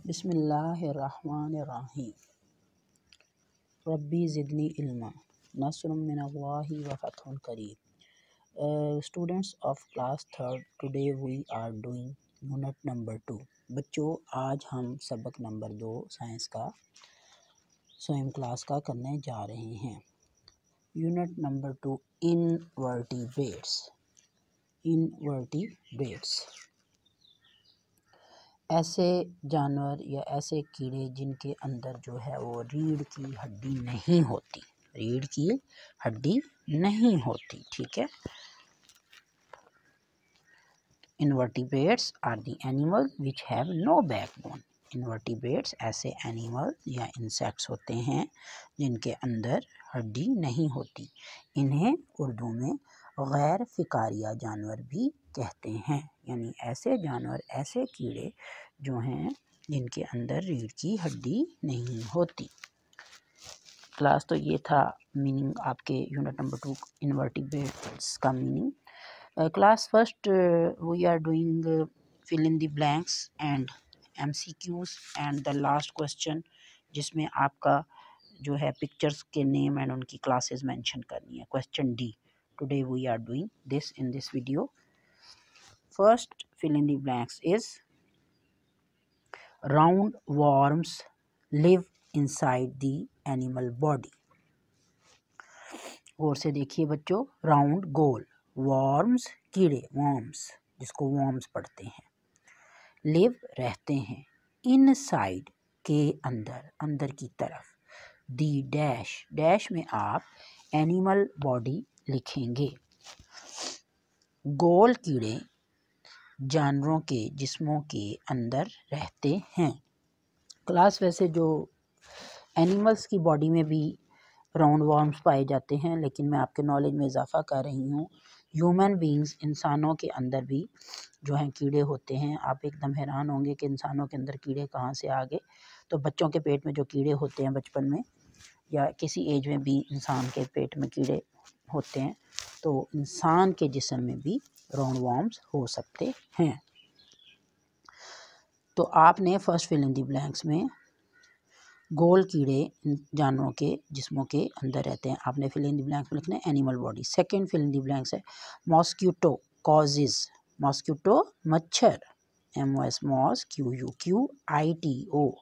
बिस्मिल्लाहिर्रहमानिर्रहीम। रब्बी ज़िदनी इल्मा नस्रुम मिनल्लाहि व फ़त्हुन करीब। Students of class third, today we are doing unit number 2। बच्चों, आज हम सबक नंबर 2 साइंस का स्वयं क्लास का करने जा रहे हैं। Unit number 2, invertebrates. इनवर्टिब्रेट्स ऐसे जानवर या ऐसे कीड़े जिनके अंदर जो है वो रीढ़ की हड्डी नहीं होती। रीढ़ की हड्डी नहीं होती, ठीक है। Invertebrates are the animal which have no backbone. Invertebrates ऐसे एनिमल या इंसेक्ट्स होते हैं जिनके अंदर हड्डी नहीं होती। इन्हें उर्दू में गैर फिकारिया जानवर भी कहते हैं, यानी ऐसे जानवर, ऐसे कीड़े जो हैं जिनके अंदर रीढ़ की हड्डी नहीं होती। क्लास तो ये था मीनिंग आपके यूनिट नंबर 2 इनवर्टिब्रेट्स का meaning. Class first we are doing fill in the blanks and MCQs and the last question, जिसमें आपका जो है पिक्चर्स के नेम एंड उनकी क्लासेस मेंशन करनी है। Question D, today we are doing this in this video. First fill in the blanks is round worms live inside the animal body। और से देखिए बच्चों, राउंड गोल, worms कीड़े, worms जिसको worms पढ़ते हैं, live रहते हैं, inside के अंदर, अंदर की तरफ, the dash, डैश में आप एनिमल बॉडी लिखेंगे। गोल कीड़े जानवरों के जिस्मों के अंदर रहते हैं। क्लास वैसे जो एनिमल्स की बॉडी में भी राउंड वर्म्स पाए जाते हैं, लेकिन मैं आपके नॉलेज में इजाफा कर रही हूँ। ह्यूमन बीइंग्स, इंसानों के अंदर भी जो हैं कीड़े होते हैं। आप एकदम हैरान होंगे कि इंसानों के अंदर कीड़े कहाँ से आ गए। तो बच्चों के पेट में जो कीड़े होते हैं बचपन में या किसी एज में भी इंसान के पेट में कीड़े होते हैं, तो इंसान के जिस्म में भी राउंड वर्म्स हो सकते हैं। तो आपने first fill in the blanks में गोल कीड़े जानवरों के जिस्मों के अंदर रहते हैं, आपने फिल इन द ब्लैंक्स में लिखना है animal body. Second fill in the blanks है मॉस्किटो कॉजेज। मॉस्किटो मच्छर, MOS मॉस, QUITO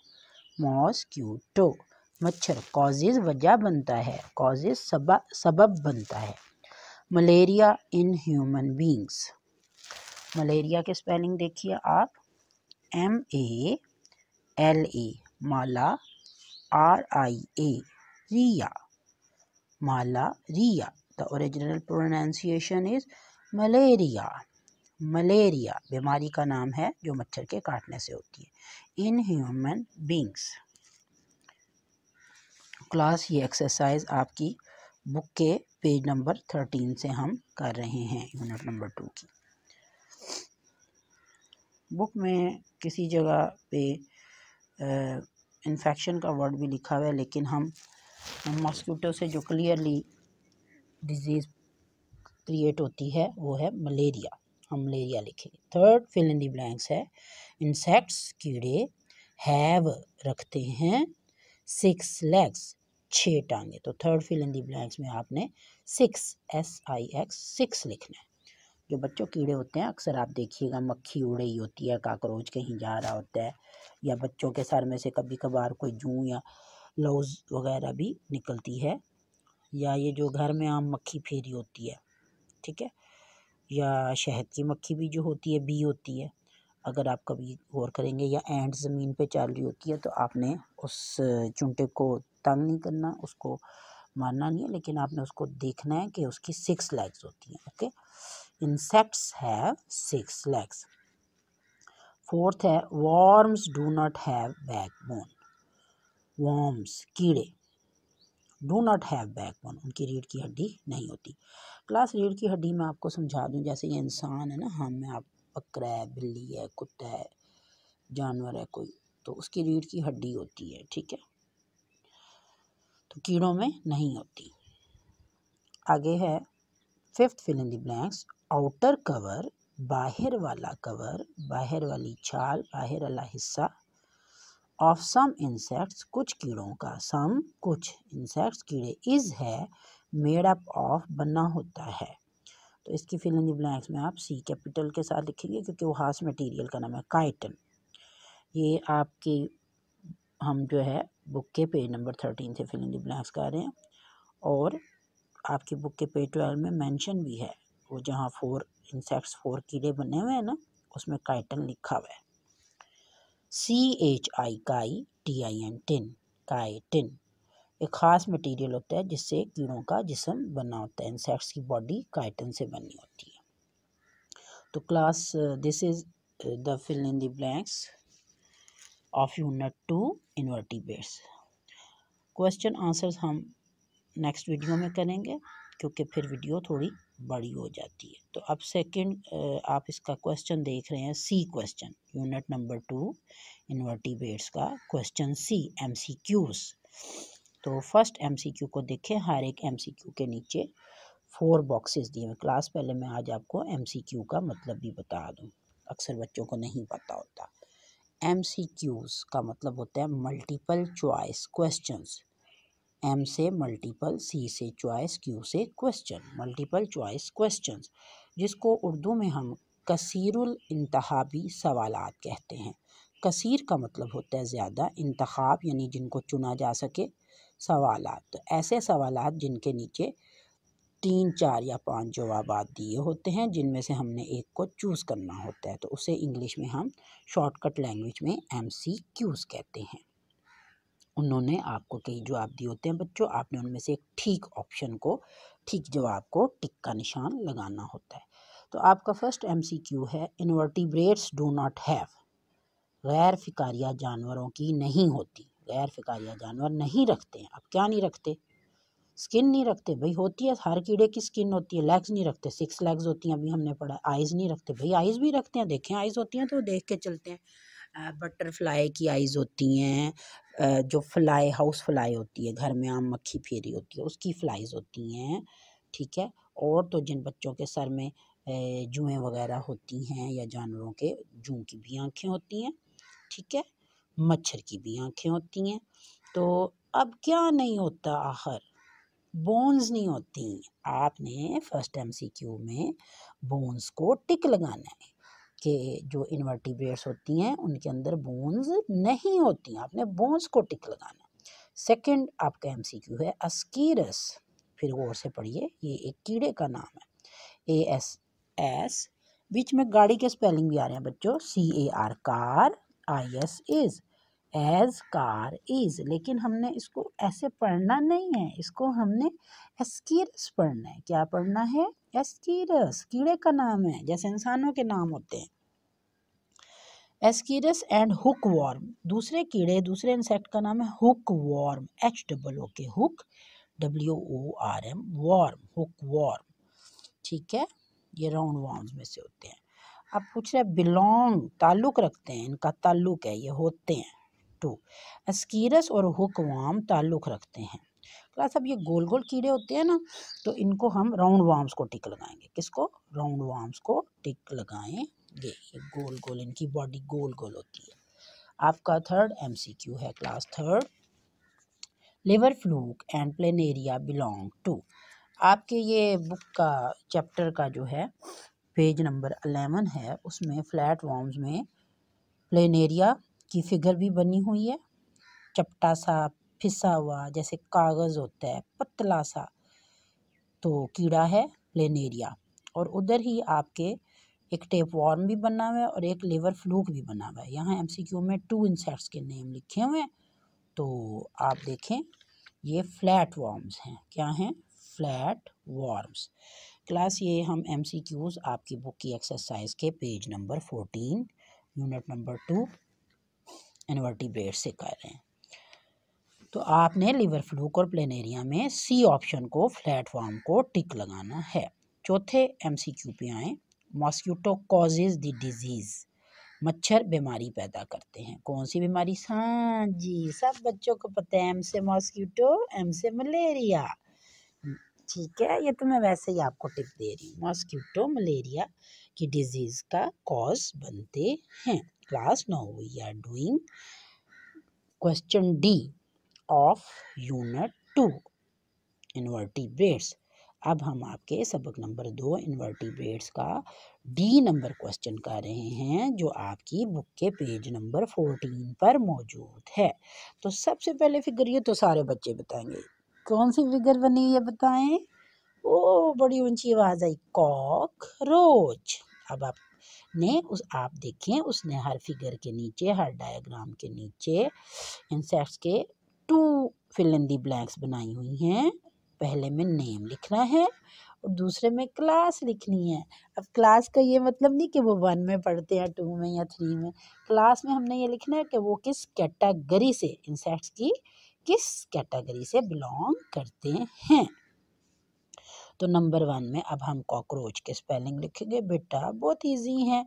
मॉस्किटो मच्छर। कॉजेज वजह बनता है, कॉजेज सबब बनता है। Malaria in human beings. Malaria के स्पेलिंग देखिए आप, MALA माला, RIA रिया, malaria। The original pronunciation is malaria. Malaria बीमारी का नाम है जो मच्छर के काटने से होती है। इन ह्यूमन बींग्स। क्लास ये एक्सरसाइज आपकी बुक के पेज नंबर 13 से हम कर रहे हैं, यूनिट नंबर 2 की। बुक में किसी जगह पे इन्फेक्शन का वर्ड भी लिखा हुआ है, लेकिन हम मॉस्किटो से जो क्लियरली डिजीज़ क्रिएट होती है वो है मलेरिया, हम मलेरिया लिखेंगे। Third fill in the blanks है इंसेक्ट्स कीड़े हैव रखते हैं 6 legs 6 टांगे। तो third fill in the blanks में आपने 6 लिखना है। जो बच्चों कीड़े होते हैं अक्सर आप देखिएगा मक्खी उड़ रही होती है, काकरोच कहीं जा रहा होता है, या बच्चों के सर में से कभी कभार कोई जूं या लौज वगैरह भी निकलती है, या ये जो घर में आम मक्खी फेरी होती है, ठीक है, या शहद की मक्खी भी जो होती है, बी होती है। अगर आप कभी गौर करेंगे, या एंट ज़मीन पे चल रही होती है, तो आपने उस चुंटे को तंग नहीं करना, उसको मारना नहीं है, लेकिन आपने उसको देखना है कि उसकी 6 legs होती हैं। Okay, insects have 6 legs। Fourth है worms do not have backbone. worms कीड़े डू नॉट हैव बैकबोन, उनकी रीढ़ की हड्डी नहीं होती। क्लास रीढ़ की हड्डी मैं आपको समझा दूं, जैसे ये इंसान है ना, हम में आप, बकरा है, बिल्ली है, कुत्ता है, जानवर है कोई, तो उसकी रीढ़ की हड्डी होती है, ठीक है, तो कीड़ों में नहीं होती। आगे है fifth fill in the blanks outer cover, बाहर वाला कवर, बाहर वाली छाल, बाहर वाला हिस्सा, ऑफ सम इंसेक्ट्स, कुछ कीड़ों का, सम कुछ, इंसेक्ट्स कीड़े, इज है मेड अप ऑफ बना होता है। तो इसकी फिल इन द ब्लैंक्स में आप सी कैपिटल के साथ लिखेंगे क्योंकि वो हास मटेरियल का नाम है काइटन। ये आपकी हम जो है बुक के पेज नंबर 13 से फिल इन द ब्लैंक्स कर रहे हैं और आपकी बुक के पेज 12 में मेंशन भी है, वो जहाँ 4 इंसेक्ट्स 4 कीड़े बने हुए हैं ना उसमें काइटन लिखा हुआ है। CHI काई, TIN टिन, काइटिन एक खास मटेरियल होता है जिससे कीड़ों का जिस्म बना होता है। इंसेक्ट्स की बॉडी काइटन से बनी होती है। तो class this is the fill in the blanks of unit 2 invertebrates. Question answers हम नेक्स्ट वीडियो में करेंगे क्योंकि फिर वीडियो थोड़ी बड़ी हो जाती है। तो अब सेकंड आप इसका क्वेश्चन देख रहे हैं, सी क्वेश्चन, यूनिट नंबर 2 इनवर्टिब्रेट्स का क्वेश्चन सी, MCQs। तो फर्स्ट MCQ को देखें। हर एक MCQ के नीचे 4 बॉक्सेस दिए हुए। क्लास पहले मैं आज आपको MCQ का मतलब भी बता दूं, अक्सर बच्चों को नहीं पता होता। MCQs का मतलब होता है मल्टीपल चॉइस क्वेश्चंस। M से मल्टीपल, C से चॉइस, Q से क्वेश्चन, मल्टीपल चॉइस क्वेश्चंस, जिसको उर्दू में हम कसीरुल इंतखाबी सवालात कहते हैं। कसीर का मतलब होता है ज़्यादा, इंतखाब यानी जिनको चुना जा सके, सवालात तो ऐसे सवालात जिनके नीचे 3, 4 या 5 जवाबात दिए होते हैं जिनमें से हमने एक को चूज़ करना होता है। तो उसे इंग्लिश में हम शॉर्टकट लैंग्वेज में MCQs कहते हैं। उन्होंने आपको कई जवाब दिए होते हैं बच्चों, आपने उनमें से एक ठीक ऑप्शन को, ठीक जवाब को टिक का निशान लगाना होता है। तो आपका फर्स्ट MCQ है, इनवर्टिब्रेट्स डू नॉट हैव, गैर फिकारिया जानवरों की नहीं होती। गैर फिकारिया जानवर नहीं रखते हैं। अब क्या नहीं रखते? स्किन नहीं रखते भाई, होती है हर कीड़े की स्किन होती है। लेग्स नहीं रखते, 6 लेग्स होती हैं, अभी हमने पढ़ा। आइज़ नहीं रखते भाई, आइज़ भी रखते हैं, देखें आइज़ होती हैं तो देख के चलते हैं। बटरफ्लाई की आइज़ होती हैं, जो फ्लाई, हाउस फ्लाई होती है, घर में आम मक्खी फेरी होती है, उसकी फ्लाइज होती हैं, ठीक है। और तो जिन बच्चों के सर में जुएँ वगैरह होती हैं या जानवरों के जू की भी आँखें होती हैं, ठीक है, मच्छर की भी आँखें होती हैं। तो अब क्या नहीं होता आखिर? बोन्स नहीं होती। आपने फर्स्ट MCQ में बोन्स को टिक लगाना है कि जो इनवर्टिब्रेट्स होती हैं उनके अंदर बोन्स नहीं होती, आपने बोन्स को टिक लगाना। सेकंड आपका MCQ है अस्कीरस, फिर गौर से पढ़िए, ये एक कीड़े का नाम है, ASS, बीच में गाड़ी के स्पेलिंग भी आ रहे हैं बच्चों, CAR car, IS is, as car is, लेकिन हमने इसको ऐसे पढ़ना नहीं है, इसको हमने एस्कीरस पढ़ना है। क्या पढ़ना है? एस्कीरस, कीड़े का नाम है जैसे इंसानों के नाम होते हैं। एस्कीरस एंड हुक वॉर्म, दूसरे कीड़े, दूसरे इंसेक्ट का नाम है hookworm, HOOK, hook, WORM, worm, hookworm, ठीक है। ये राउंड वॉर्म्स में से होते हैं। अब पूछ रहे बिलोंग, ताल्लुक रखते हैं, इनका ताल्लुक है, ये होते हैं। 2, अस्कीरस और हुक वॉर्म ताल्लुक रखते हैं। क्लास अब ये गोल गोल कीड़े होते हैं ना, तो इनको हम राउंड वॉर्म्स को टिक लगाएंगे। किसको? राउंड वॉर्म्स को टिक लगाएंगे। ये गोल गोल, इनकी बॉडी गोल गोल होती है। आपका थर्ड MCQ है class third, liver fluke and planaria belong to. आपके ये बुक का चैप्टर का जो है पेज नंबर 11 है, उसमें फ्लैट वॉर्म्स में प्लेनेरिया की फिगर भी बनी हुई है, चपटा सा फिसा हुआ जैसे कागज़ होता है, पतला सा, तो कीड़ा है प्लेनेरिया। और उधर ही आपके एक टेप वॉर्म भी बना हुआ है और एक लिवर फ्लूक भी बना हुआ है। यहाँ MCQ में 2 इंसेक्ट्स के नेम लिखे हुए हैं, तो आप देखें ये फ्लैट वॉर्म्स हैं। क्या हैं? Flat worms. क्लास ये हम MCQs आपकी बुक की एक्सरसाइज के page number 14 unit number 2 invertebrate से कर रहे हैं। तो आपने लिवर फ्लूक और प्लेनेरिया में C ऑप्शन को, फ्लैट वॉर्म को टिक लगाना है। चौथे MCQ पे आए, मॉस्किटो कॉजेज द डिजीज, मच्छर बीमारी पैदा करते हैं। कौन सी बीमारी? हाँ जी, सब बच्चों को पता है, M से मॉस्किटो, M से मलेरिया, ठीक है। ये तो मैं वैसे ही आपको टिप दे रही हूँ, मॉस्किटो मलेरिया की डिजीज का कॉज बनते हैं। Class 9 we are doing question D of unit 2 invertebrates. अब हम आपके सबक नंबर 2 इनवर्टिब्रेट्स का डी नंबर क्वेश्चन कर रहे हैं, जो आपकी बुक के पेज नंबर 14 पर मौजूद है। तो सबसे पहले फिगर ये तो सारे बच्चे बताएंगे, कौन सी फिगर बनी है बताएं। ओ बड़ी ऊंची आवाज आई, कॉकरोच। अब आप देखें, उसने हर फिगर के नीचे, हर डायग्राम के नीचे इंसेक्ट्स के 2 फिल इन दी ब्लैंक्स बनाई हुई हैं। पहले में नेम लिखना है और दूसरे में क्लास लिखनी है। अब क्लास का ये मतलब नहीं कि वो 1 में पढ़ते हैं, 2 में या 3 में। क्लास में हमने ये लिखना है कि वो किस कैटेगरी से, इंसेक्ट्स की किस कैटेगरी से बिलोंग करते हैं। तो नंबर 1 में अब हम कॉकरोच के स्पेलिंग लिखेंगे। बेटा बहुत इजी है,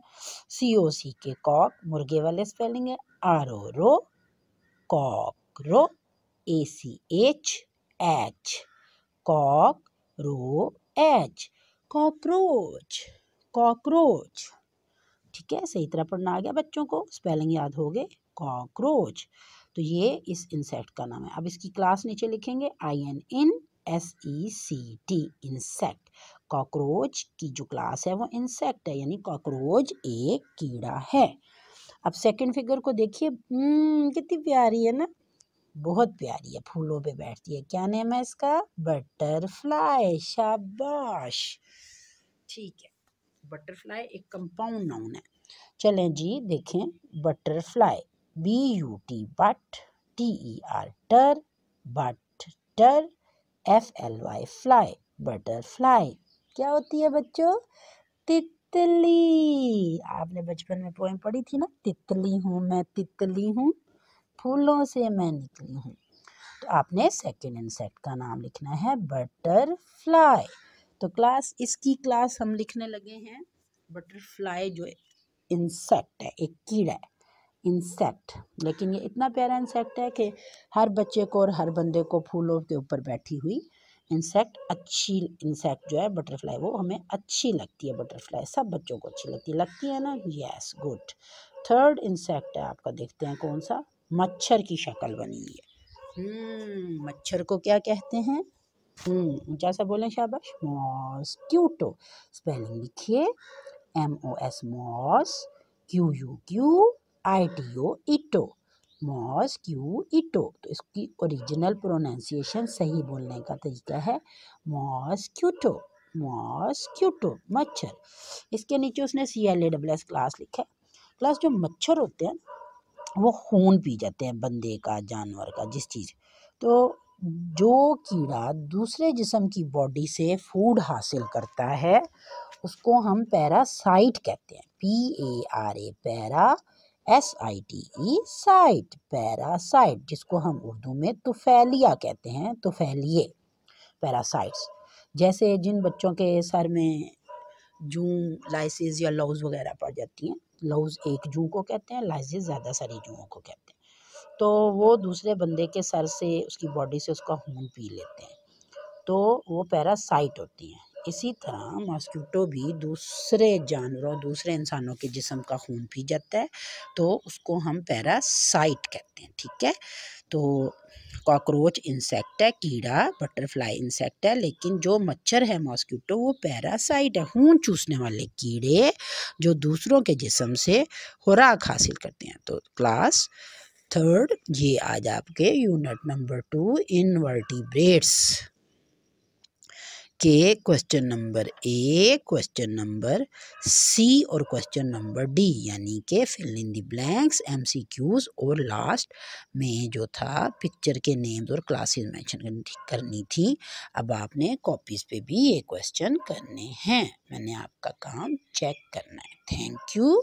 COC के कॉक, मुर्गे वाले स्पेलिंग है, RO कॉकरो, ACH cockroach, cockroach, cockroach. ठीक है, सही तरह पढ़ना आ गया बच्चों को, स्पेलिंग याद हो गए, कॉकरोच। तो ये इस इंसेक्ट का नाम है। अब इसकी क्लास नीचे लिखेंगे, INSECT, इंसेक्ट। कॉकरोच की जो क्लास है वो इंसेक्ट है, यानी कॉकरोच एक कीड़ा है। अब सेकंड फिगर को देखिए, कितनी प्यारी है ना, बहुत प्यारी है, फूलों पे बैठती है। क्या नेम है इसका, बटरफ्लाई। शाबाश, ठीक है, बटरफ्लाई एक कंपाउंड नाउन है। चलें जी देखें, बटरफ्लाई, BUT बट, TER टर, बटर, FLY फ्लाई, बटरफ्लाई क्या होती है बच्चों, तितली। आपने बचपन में पोएम पढ़ी थी ना, तितली हूँ मैं, तितली हूँ, फूलों से मैं निकली हूँ। तो आपने सेकेंड इंसेक्ट का नाम लिखना है बटरफ्लाई। तो क्लास, इसकी क्लास हम लिखने लगे हैं, बटरफ्लाई जो इंसेक्ट है, एक कीड़ा है, इंसेक्ट। लेकिन ये इतना प्यारा इंसेक्ट है कि हर बच्चे को और हर बंदे को फूलों के ऊपर बैठी हुई इंसेक्ट अच्छी, इंसेक्ट जो है बटरफ्लाई, वो हमें अच्छी लगती है। बटरफ्लाई सब बच्चों को अच्छी लगती है ना, यस गुड। थर्ड इंसेक्ट है आपका, देखते हैं कौन सा, मच्छर की शक्ल बनी हुई है। मच्छर को क्या कहते हैं, ऊंचा सा बोलें, शाबाश, मॉस्क्यूटो। स्पेलिंग लिखिए, MOS मॉस, QUITO इटो, मॉस्क्यूटो। तो इसकी ओरिजिनल प्रोनाउंसिएशन, सही बोलने का तरीका है मॉस्क्यूटो, मॉस्क्यूटो, मच्छर। इसके नीचे उसने CLASS क्लास लिखा है। क्लास, जो मच्छर होते हैं वो खून पी जाते हैं बंदे का, जानवर का, जिस चीज़। तो जो कीड़ा दूसरे जिस्म की बॉडी से फूड हासिल करता है उसको हम पैरासाइट कहते हैं, PARA para, SITE site, parasite, जिसको हम उर्दू में तुफैलिया कहते हैं, तुफैलिए, पैरासाइट्स। जैसे जिन बच्चों के सर में जूं, लाइसिस या लौज वगैरह पड़ जाती हैं, लौज एक जूं को कहते हैं, लाइसिस ज़्यादा सारी जूओं को कहते हैं। तो वो दूसरे बंदे के सर से, उसकी बॉडी से उसका खून पी लेते हैं, तो वो पैरासाइट होती हैं। इसी तरह मॉस्क्यूटो भी दूसरे जानवरों, दूसरे इंसानों के जिस्म का खून पी जाता है, तो उसको हम पैरासाइट कहते हैं। ठीक है, तो कॉकरोच इंसेक्ट है, कीड़ा, बटरफ्लाई इंसेक्ट है, लेकिन जो मच्छर है मॉस्क्यूटो वो पैरासाइट है, खून चूसने वाले कीड़े जो दूसरों के जिस्म से खुराक हासिल करते हैं। तो क्लास थर्ड, ये आज आपके यूनिट नंबर 2 इनवर्टिब्रेट्स के question number A, question number C और क्वेश्चन नंबर D, यानी के fill in the blanks, MCQs, और लास्ट में जो था पिक्चर के नेम्स और क्लासेस मेंशन करनी थी। अब आपने कॉपीज पे भी ये क्वेश्चन करने हैं, मैंने आपका काम चेक करना है। Thank you.